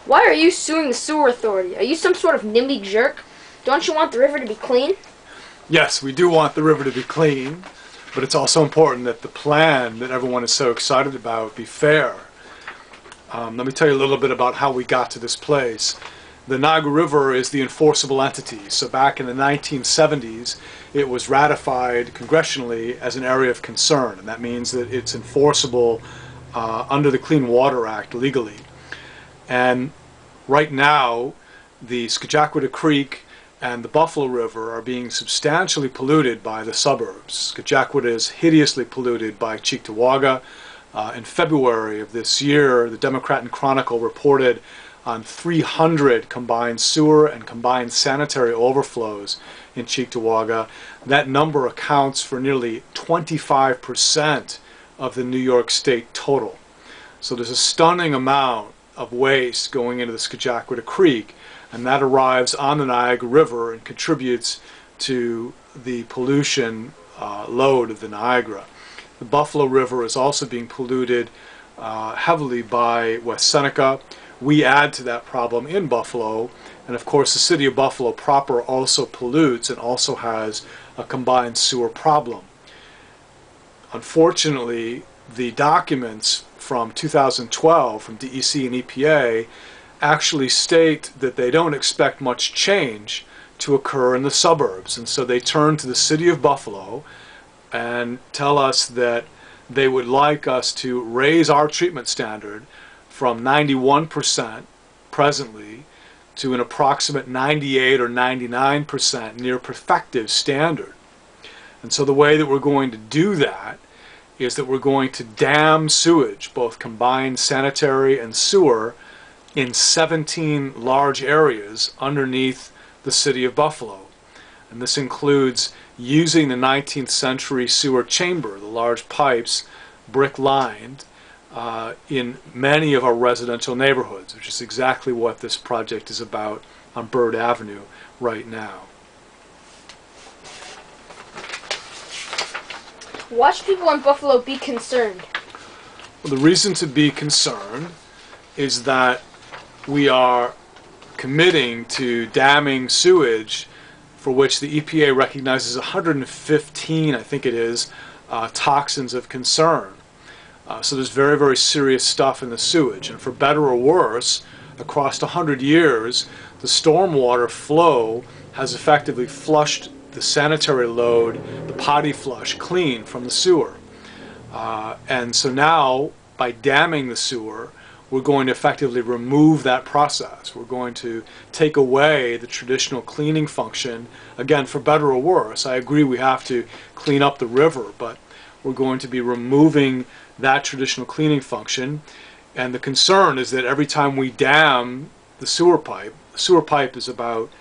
Why are you suing the sewer authority? Are you some sort of NIMBY jerk? Don't you want the river to be clean? Yes, we do want the river to be clean, but it's also important that the plan that everyone is so excited about be fair. Let me tell you a little bit about how we got to this place. The Niagara River is the enforceable entity. So back in the 1970s, it was ratified congressionally as an area of concern, and that means that it's enforceable under the Clean Water Act legally. And right now, the Skajackwada Creek and the Buffalo River are being substantially polluted by the suburbs. Skajackwada is hideously polluted by Cheektowaga. In February of this year, the Democrat and Chronicle reported on 300 combined sewer and combined sanitary overflows in Cheektowaga. That number accounts for nearly 25% of the New York State total. So there's a stunning amount of waste going into the Skajackwada Creek, and that arrives on the Niagara River and contributes to the pollution load of the Niagara. The Buffalo River is also being polluted heavily by West Seneca. We add to that problem in Buffalo, and of course the city of Buffalo proper also pollutes and also has a combined sewer problem. Unfortunately, the documents from 2012 from DEC and EPA actually state that they don't expect much change to occur in the suburbs, and so they turn to the city of Buffalo and tell us that they would like us to raise our treatment standard from 91% presently to an approximate 98 or 99% near perfective standard. And so the way that we're going to do that is that we're going to dam sewage, both combined sanitary and sewer, in 17 large areas underneath the city of Buffalo. And this includes using the 19th century sewer chamber, the large pipes, brick-lined, in many of our residential neighborhoods, which is exactly what this project is about on Bird Avenue right now. Why should people in Buffalo be concerned? Well, the reason to be concerned is that we are committing to damming sewage for which the EPA recognizes 115, I think it is, toxins of concern. So there's very, very serious stuff in the sewage. And for better or worse, across 100 years, the stormwater flow has effectively flushed the sanitary load, the potty flush, clean from the sewer. And so now, by damming the sewer, we're going to effectively remove that process. We're going to take away the traditional cleaning function, again, for better or worse. I agree we have to clean up the river, but we're going to be removing that traditional cleaning function. And the concern is that every time we dam the sewer pipe is about,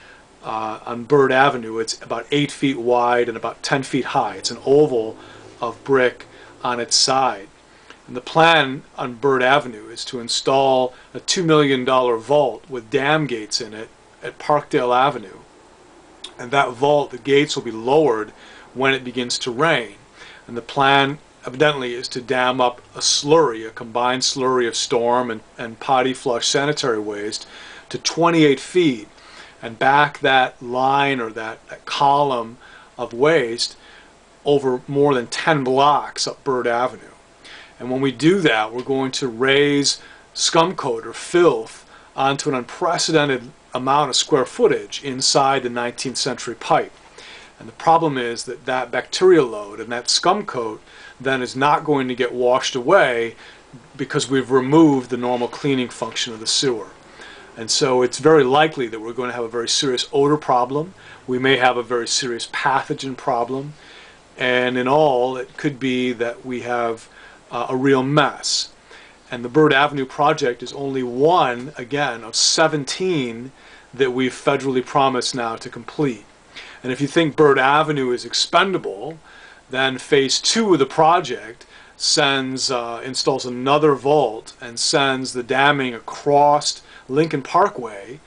on Bird Avenue, it's about 8 feet wide and about 10 feet high. It's an oval of brick on its side. And the plan on Bird Avenue is to install a $2 million vault with dam gates in it at Parkdale Avenue. And that vault, the gates will be lowered when it begins to rain. And the plan evidently is to dam up a slurry, a combined slurry of storm and potty flush sanitary waste to 28 feet and back that line or that column of waste over more than 10 blocks up Bird Avenue. And when we do that, we're going to raise scum coat or filth onto an unprecedented amount of square footage inside the 19th century pipe. And the problem is that that bacteria load and that scum coat then is not going to get washed away because we've removed the normal cleaning function of the sewer. And so it's very likely that we're going to have a very serious odor problem. We may have a very serious pathogen problem. And in all, it could be that we have a real mess. And the Bird Avenue project is only one, again, of 17 that we've federally promised now to complete. And if you think Bird Avenue is expendable, then phase 2 of the project installs another vault and sends the damming across Lincoln Parkway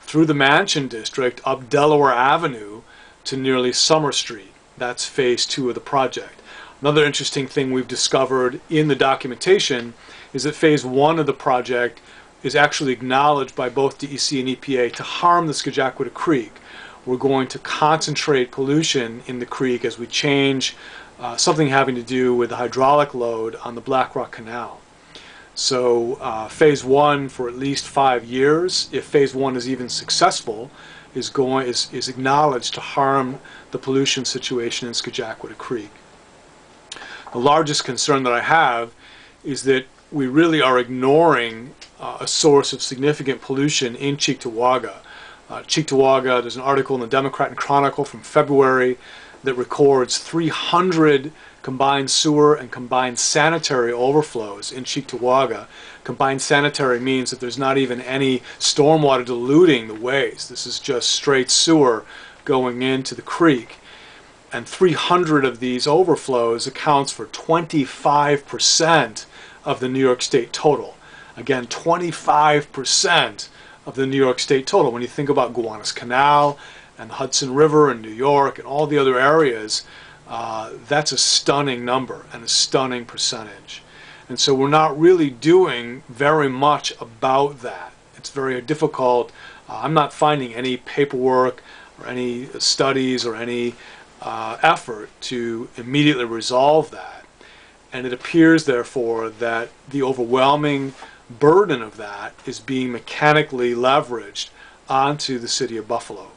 through the Mansion District up Delaware Avenue to nearly Summer Street. That's phase 2 of the project. Another interesting thing we've discovered in the documentation is that phase 1 of the project is actually acknowledged by both DEC and EPA to harm the Skajaqua Creek. We're going to concentrate pollution in the creek as we change something having to do with the hydraulic load on the Black Rock Canal. So phase one, for at least 5 years, if phase one is even successful, is acknowledged to harm the pollution situation in Skajaqua Creek. The largest concern that I have is that we really are ignoring a source of significant pollution in Cheektowaga. Cheektowaga, there's an article in the Democrat and Chronicle from February that records 300 combined sewer and combined sanitary overflows in Cheektowaga. Combined sanitary means that there's not even any stormwater diluting the waste. This is just straight sewer going into the creek. And 300 of these overflows accounts for 25% of the New York State total. Again, 25% of the New York State total. When you think about Gowanus Canal and the Hudson River in New York and all the other areas, that's a stunning number and a stunning percentage. And so we're not really doing very much about that. It's very difficult. I'm not finding any paperwork or any studies or any effort to immediately resolve that. And it appears, therefore, that the overwhelming burden of that is being mechanically leveraged onto the city of Buffalo.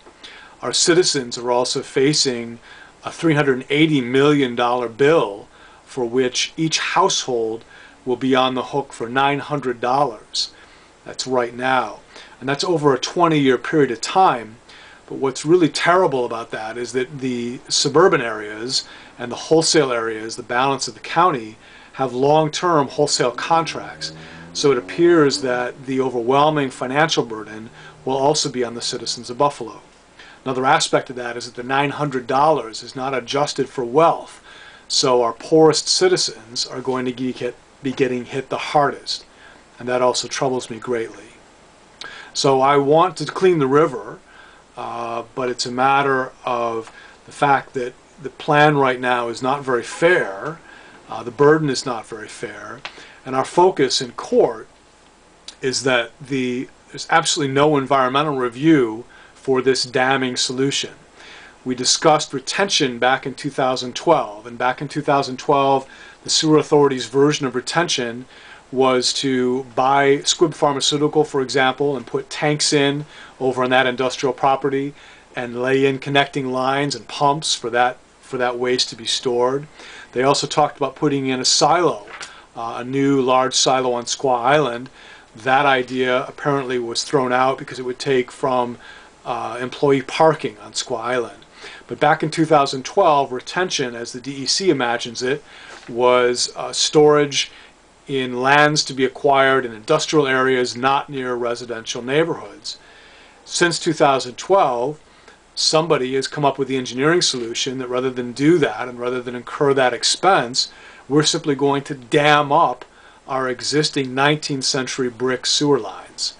Our citizens are also facing a $380 million bill for which each household will be on the hook for $900. That's right now. And that's over a 20-year period of time. But what's really terrible about that is that the suburban areas and the wholesale areas, the balance of the county, have long-term wholesale contracts. So it appears that the overwhelming financial burden will also be on the citizens of Buffalo. Another aspect of that is that the $900 is not adjusted for wealth. So our poorest citizens are going to be getting hit the hardest. And that also troubles me greatly. So I want to clean the river, but it's a matter of the fact that the plan right now is not very fair. The burden is not very fair. And our focus in court is that there's absolutely no environmental review for this damming solution. We discussed retention back in 2012, and back in 2012 the Sewer Authority's version of retention was to buy Squibb Pharmaceutical, for example, and put tanks in over on that industrial property and lay in connecting lines and pumps for that waste to be stored. They also talked about putting in a silo, a new large silo on Squaw Island. That idea apparently was thrown out because it would take from employee parking on Squaw Island. But back in 2012, retention, as the DEC imagines it, was storage in lands to be acquired in industrial areas not near residential neighborhoods. Since 2012, somebody has come up with the engineering solution that rather than do that and rather than incur that expense, we're simply going to dam up our existing 19th century brick sewer lines.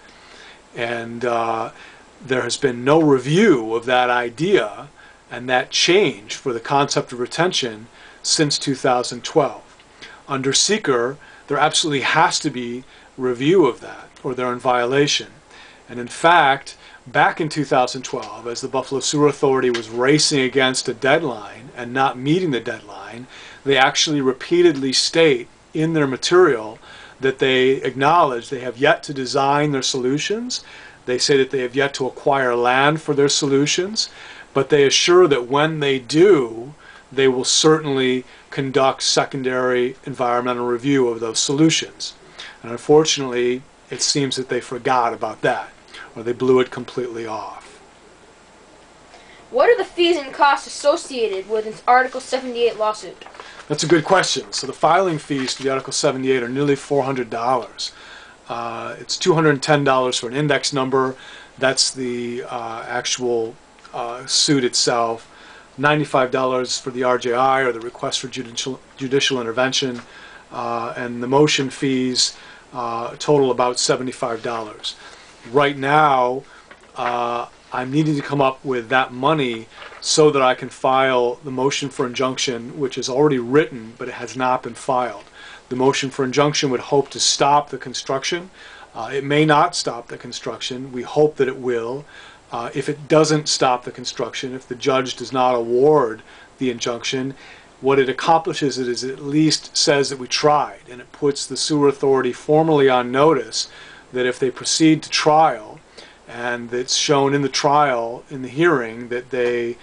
And there has been no review of that idea and that change for the concept of retention since 2012. Under seeker, there absolutely has to be review of that, or they're in violation. And in fact, back in 2012, as the Buffalo Sewer Authority was racing against a deadline and not meeting the deadline, they actually repeatedly state in their material that they acknowledge they have yet to design their solutions. They say that they have yet to acquire land for their solutions, but they assure that when they do, they will certainly conduct secondary environmental review of those solutions. And unfortunately, it seems that they forgot about that, or they blew it completely off. What are the fees and costs associated with this Article 78 lawsuit? That's a good question. So the filing fees for the Article 78 are nearly $400. It's $210 for an index number. That's the actual suit itself. $95 for the RJI, or the request for judicial intervention, and the motion fees total about $75. Right now, I'm needing to come up with that money so that I can file the motion for injunction, which is already written, but it has not been filed. The motion for injunction would hope to stop the construction It may not stop the construction. We hope that it will. If it doesn't stop the construction, if the judge does not award the injunction, what it accomplishes is it at least says that we tried, and it puts the sewer authority formally on notice that if they proceed to trial, and it's shown in the trial, in the hearing, that there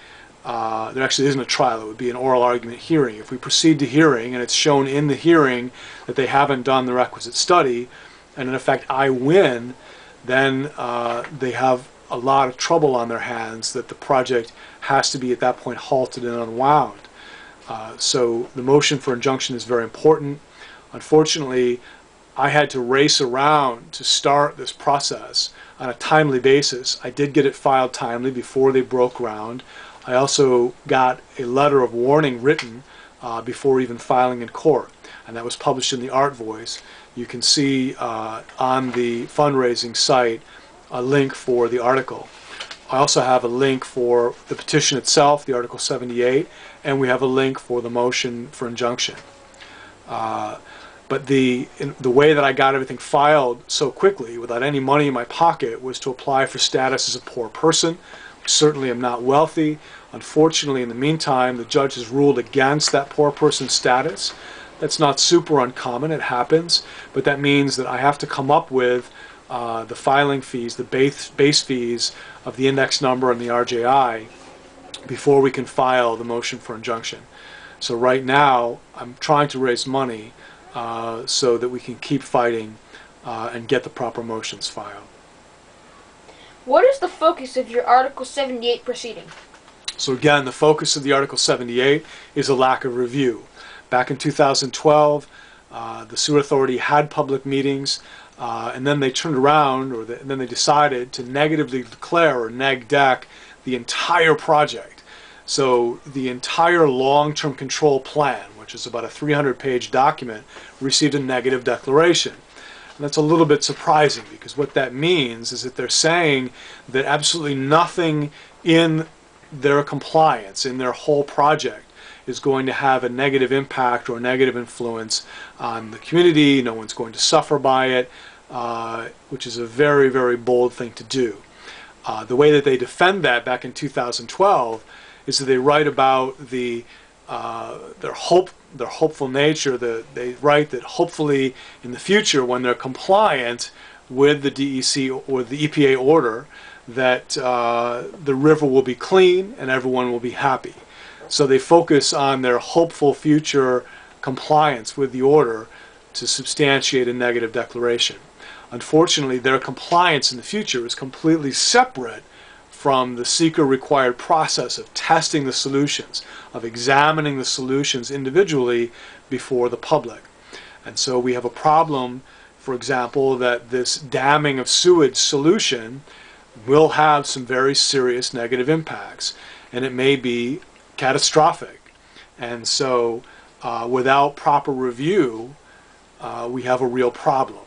actually isn't a trial, it would be an oral argument hearing. If we proceed to hearing, and it's shown in the hearing that they haven't done the requisite study, and in effect I win, then they have a lot of trouble on their hands, that the project has to be at that point halted and unwound. So the motion for injunction is very important. Unfortunately, I had to race around to start this process on a timely basis. I did get it filed timely before they broke ground. I also got a letter of warning written before even filing in court, and that was published in the Art Voice. You can see on the fundraising site a link for the article. I also have a link for the petition itself, the Article 78, and we have a link for the motion for injunction. But the way that I got everything filed so quickly without any money in my pocket was to apply for status as a poor person. I certainly am not wealthy. Unfortunately, in the meantime, the judge has ruled against that poor person status. That's not super uncommon, it happens, but that means that I have to come up with the filing fees, the base fees of the index number and the RJI before we can file the motion for injunction. So right now I'm trying to raise money so that we can keep fighting and get the proper motions filed. What is the focus of your Article 78 proceeding? So again, the focus of the Article 78 is a lack of review. Back in 2012, the Sewer Authority had public meetings, and then they turned around, and then they decided to negatively declare, or neg-deck, the entire project. So the entire long-term control plan, which is about a 300-page document, received a negative declaration. And that's a little bit surprising, because what that means is that they're saying that absolutely nothing in their compliance, in their whole project, is going to have a negative impact or negative influence on the community. No one's going to suffer by it, which is a very, very bold thing to do. The way that they defend that back in 2012 is that they write about their hopeful nature. They write that hopefully in the future, when they're compliant with the DEC or the EPA order, that the river will be clean and everyone will be happy. So they focus on their hopeful future compliance with the order to substantiate a negative declaration. Unfortunately, their compliance in the future is completely separate from the seeker-required process of testing the solutions, of examining the solutions individually before the public. And so we have a problem, for example, that this damming of sewage solution will have some very serious negative impacts, and it may be catastrophic. And so without proper review, we have a real problem.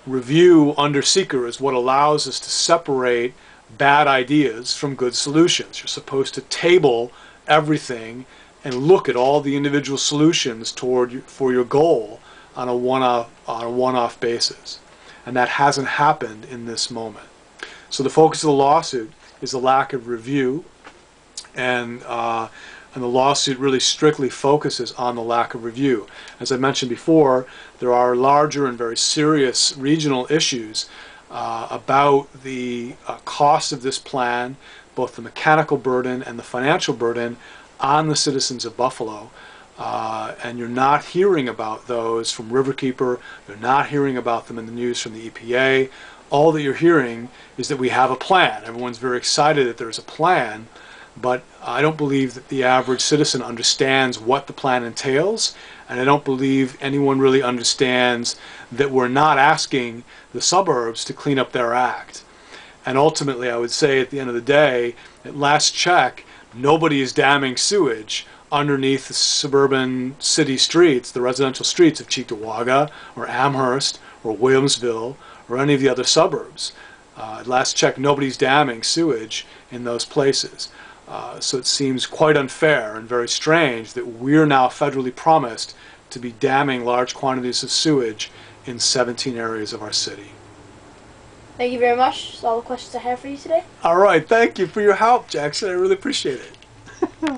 Review under seeker is what allows us to separate bad ideas from good solutions. You're supposed to table everything and look at all the individual solutions for your goal on a one-off basis. And that hasn't happened in this moment. So the focus of the lawsuit is the lack of review, and the lawsuit really strictly focuses on the lack of review. As I mentioned before, there are larger and very serious regional issues about the cost of this plan, both the mechanical burden and the financial burden on the citizens of Buffalo. And you're not hearing about those from Riverkeeper, you're not hearing about them in the news from the EPA. All that you're hearing is that we have a plan. Everyone's very excited that there's a plan, but I don't believe that the average citizen understands what the plan entails, and I don't believe anyone really understands that we're not asking the suburbs to clean up their act. And ultimately, I would say at the end of the day, at last check, nobody is damming sewage underneath the suburban city streets, the residential streets of Cheektowaga or Amherst or Williamsville or any of the other suburbs. At last check, nobody's damming sewage in those places. So it seems quite unfair and very strange that we're now federally promised to be damming large quantities of sewage in 17 areas of our city. Thank you very much. That's all the questions I have for you today. All right, thank you for your help, Jackson. I really appreciate it.